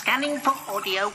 Scanning for audio.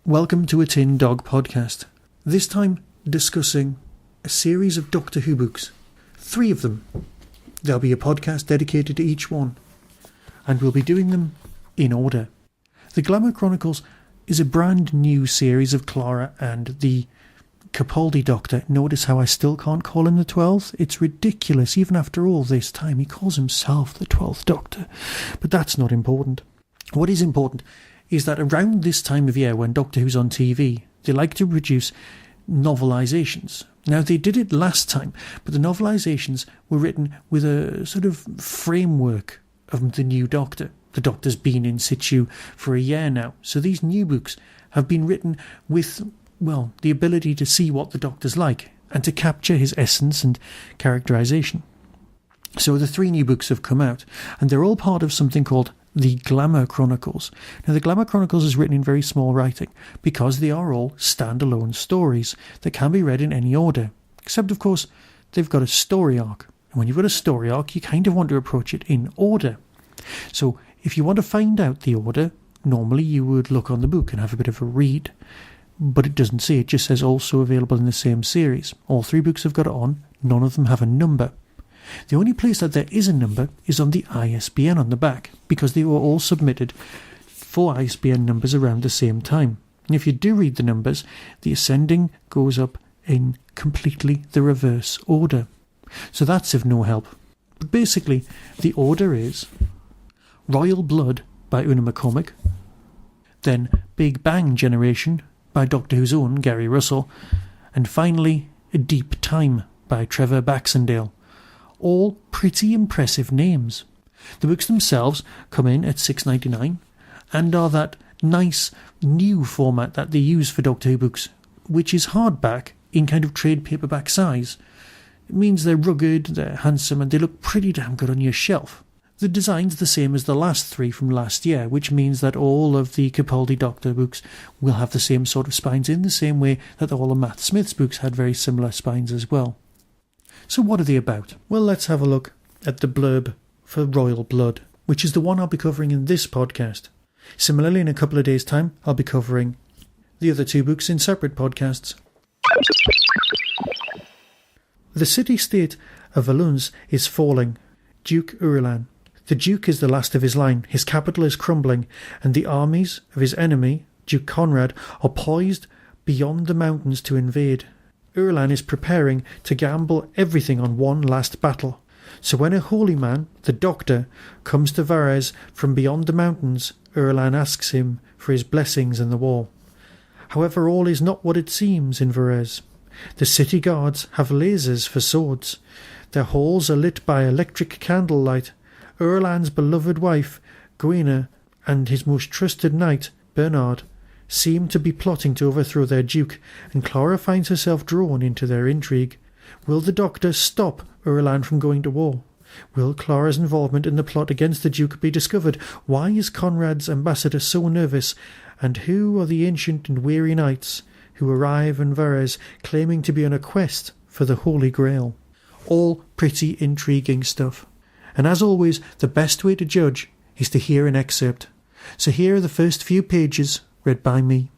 Welcome to a Tin Dog podcast, this time discussing a series of Doctor Who books, 3 of them. There'll be a podcast dedicated to each one, and we'll be doing them in order. The Glamour Chronicles is a brand new series of Clara and the Capaldi Doctor. Notice how I still can't call him the 12th? It's ridiculous, even after all this time. He calls himself the 12th Doctor, but that's not important. What is important is that around this time of year when Doctor Who's on TV, they like to produce novelisations. Now, they did it last time, but the novelisations were written with a sort of framework of the new Doctor. The Doctor's been in situ for a year now, so these new books have been written with, well, the ability to see what the Doctor's like and to capture his essence and characterisation. So the 3 new books have come out, and they're all part of something called the Glamour Chronicles. Now, the Glamour Chronicles is written in very small writing because they are all standalone stories that can be read in any order, except, of course, they've got a story arc. And when you've got a story arc, you kind of want to approach it in order. So if you want to find out the order, normally you would look on the book and have a bit of a read. But it doesn't say, it just says also available in the same series. All 3 books have got it on, none of them have a number. The only place that there is a number is on the ISBN on the back, because they were all submitted for ISBN numbers around the same time. And if you do read the numbers, the ascending goes up in completely the reverse order. So that's of no help. But basically, the order is Royal Blood by Una McCormick, then Big Bang Generation by Doctor Who's own Gary Russell, and finally A Deep Time by Trevor Baxendale. All pretty impressive names. The books themselves come in at $6.99 and are that nice new format that they use for Doctor Who books, which is hardback in kind of trade paperback size. It means they're rugged, they're handsome, and they look pretty damn good on your shelf. The design's the same as the last 3 from last year, which means that all of the Capaldi Doctor books will have the same sort of spines, in the same way that all of Matt Smith's books had very similar spines as well. So what are they about? Well, let's have a look at the blurb for Royal Blood, which is the one I'll be covering in this podcast. Similarly, in a couple of days' time, I'll be covering the other 2 books in separate podcasts. The city-state of Valence is falling. Duke Urilan. The Duke is the last of his line, his capital is crumbling, and the armies of his enemy, Duke Conrad, are poised beyond the mountains to invade. Urilan is preparing to gamble everything on one last battle. So when a holy man, the Doctor, comes to Varese from beyond the mountains, Urilan asks him for his blessings in the war. However, all is not what it seems in Varese. The city guards have lasers for swords. Their halls are lit by electric candlelight. Urilan's beloved wife, Gwena, and his most trusted knight, Bernard, seem to be plotting to overthrow their Duke, and Clara finds herself drawn into their intrigue. Will the Doctor stop Urilan from going to war? Will Clara's involvement in the plot against the Duke be discovered? Why is Conrad's ambassador so nervous? And who are the ancient and weary knights who arrive in Varese claiming to be on a quest for the Holy Grail? All pretty intriguing stuff. And as always, the best way to judge is to hear an excerpt. So here are the first few pages, read by me.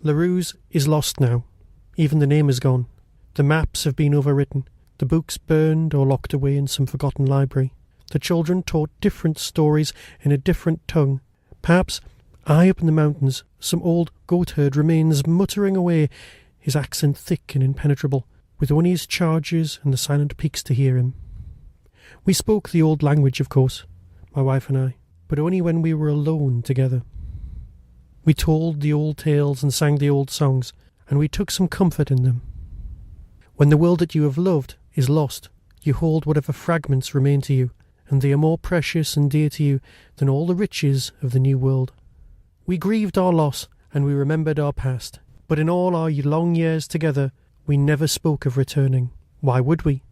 La Ruse is lost now. Even the name is gone. The maps have been overwritten, the books burned or locked away in some forgotten library. The children taught different stories in a different tongue. Perhaps, high up in the mountains, some old goatherd remains muttering away, his accent thick and impenetrable, with only his charges and the silent peaks to hear him. We spoke the old language, of course, my wife and I, but only when we were alone together. We told the old tales and sang the old songs, and we took some comfort in them. When the world that you have loved is lost, you hold whatever fragments remain to you, and they are more precious and dear to you than all the riches of the new world. We grieved our loss, and we remembered our past, but in all our long years together, we never spoke of returning. Why would we?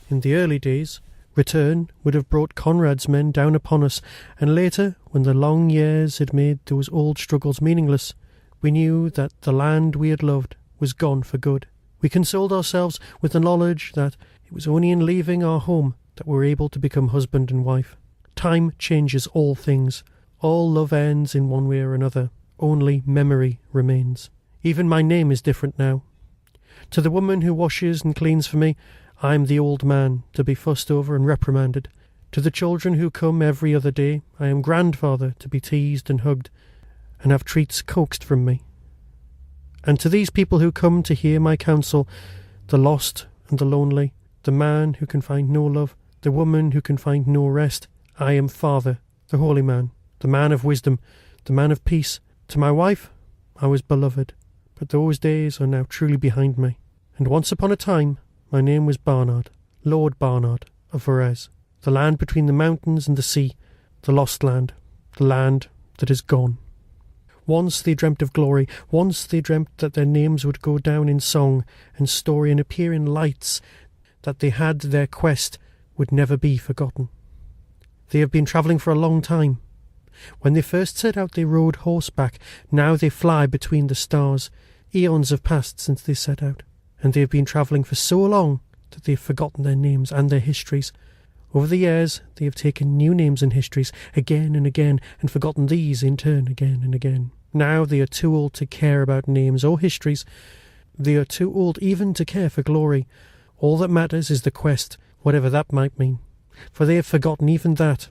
In the early days, return would have brought Conrad's men down upon us, and later, when the long years had made those old struggles meaningless, we knew that the land we had loved was gone for good. We consoled ourselves with the knowledge that it was only in leaving our home that we were able to become husband and wife. Time changes all things. All love ends in one way or another. Only memory remains. Even my name is different now. To the woman who washes and cleans for me, I am the old man, to be fussed over and reprimanded. To the children who come every other day, I am grandfather, to be teased and hugged, and have treats coaxed from me. And to these people who come to hear my counsel, the lost and the lonely, the man who can find no love, the woman who can find no rest, I am father, the holy man, the man of wisdom, the man of peace. To my wife, I was beloved, but those days are now truly behind me. And once upon a time, my name was Barnard, Lord Barnard of Varese, the land between the mountains and the sea, the lost land, the land that is gone. Once they dreamt of glory, once they dreamt that their names would go down in song and story and appear in lights, that they had their quest would never be forgotten. They have been travelling for a long time. When they first set out they rode horseback, now they fly between the stars. Eons have passed since they set out, and they have been travelling for so long that they have forgotten their names and their histories. Over the years they have taken new names and histories again and again, and forgotten these in turn again and again. Now they are too old to care about names or histories. They are too old even to care for glory. All that matters is the quest, whatever that might mean. For they have forgotten even that.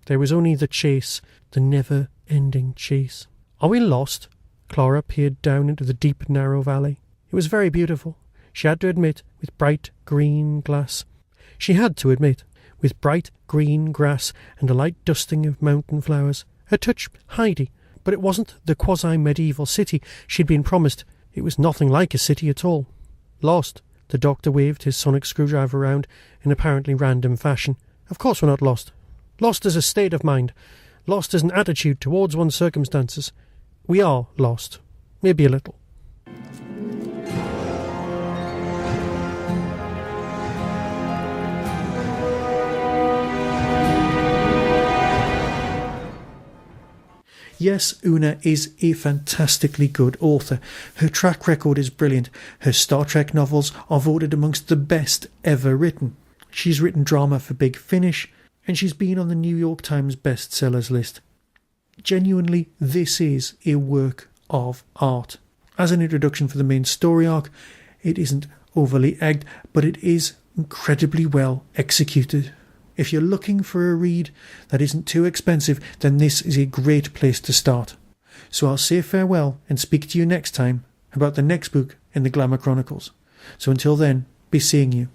There was only the chase, the never-ending chase. Are we lost? Clara peered down into the deep, narrow valley. It was very beautiful. She had to admit, with bright green grass. She had to admit, with bright green grass and a light dusting of mountain flowers. Her touch Heidi, but it wasn't the quasi-medieval city she'd been promised. It was nothing like a city at all. Lost. The doctor waved his sonic screwdriver around in apparently random fashion. Of course we're not lost. Lost as a state of mind. Lost as an attitude towards one's circumstances. We are lost. Maybe a little. Yes, Una is a fantastically good author. Her track record is brilliant. Her Star Trek novels are voted amongst the best ever written. She's written drama for Big Finish, and she's been on the New York Times bestsellers list. Genuinely, this is a work of art. As an introduction for the main story arc, it isn't overly egged, but it is incredibly well executed. If you're looking for a read that isn't too expensive, then this is a great place to start. So I'll say farewell and speak to you next time about the next book in the Glamour Chronicles. So until then, be seeing you.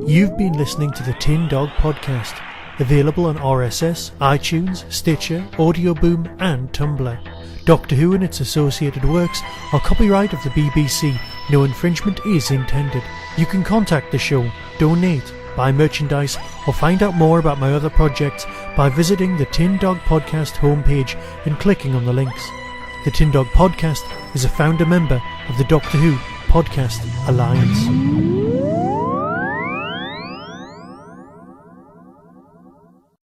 You've been listening to the Tin Dog Podcast, available on RSS, iTunes, Stitcher, Audio Boom and Tumblr. Doctor Who and its associated works are copyright of the BBC. No infringement is intended. You can contact the show, donate, buy merchandise or find out more about my other projects by visiting the Tin Dog Podcast homepage and clicking on the links. The Tin Dog Podcast is a founder member of the Doctor Who Podcast Alliance.